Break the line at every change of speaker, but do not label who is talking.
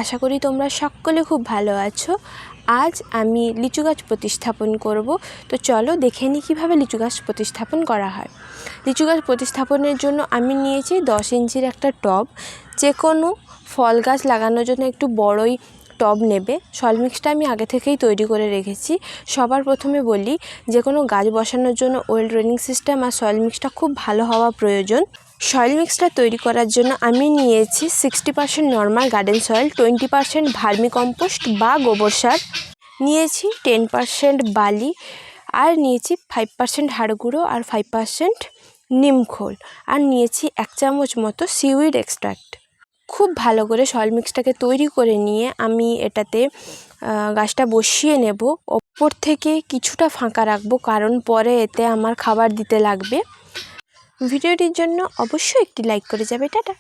আশা করি তোমরা সকলে খুব ভালো আছো। আজ আমি লিচু গাছ প্রতিস্থাপন করব। তো চলো দেখে নিই কীভাবে লিচু গাছ প্রতিস্থাপন করা হয়। লিচু গাছ প্রতিস্থাপনের জন্য আমি নিয়েছি 10 ইঞ্চির একটা টব। যে কোনো ফল গাছ লাগানোর জন্য একটু বড়ই টব নেবে। সয়েল মিক্সটা আমি আগে থেকেই তৈরি করে রেখেছি। সবার প্রথমে বলি, যে কোনো গাছ বসানোর জন্য ওয়েল ড্রেনিং সিস্টেম আর সয়েল মিক্সটা খুব ভালো হওয়া প্রয়োজন। সয়েল মিক্সটা তৈরি করার জন্য আমি নিয়েছি 60% normal garden soil, 20% vermi compost বা গোবর সার, নিয়েছি 10% বালি, আর নিয়েছি 5% হাড় গুঁড়ো আর 5% নিম খোল, আর নিয়েছি 1 চামচ মতো সিউইড এক্সট্র্যাক্ট। খুব ভালো করে সয়েল মিক্সটাকে তৈরি করে নিয়ে আমি এটাতে গাছটা বসিয়ে নেব। ওপর থেকে কিছুটা ফাঁকা রাখবো, কারণ পরে এতে আমার খাবার দিতে লাগবে। ভিডিওটির জন্য অবশ্যই একটি লাইক করে যাবে। টাটা।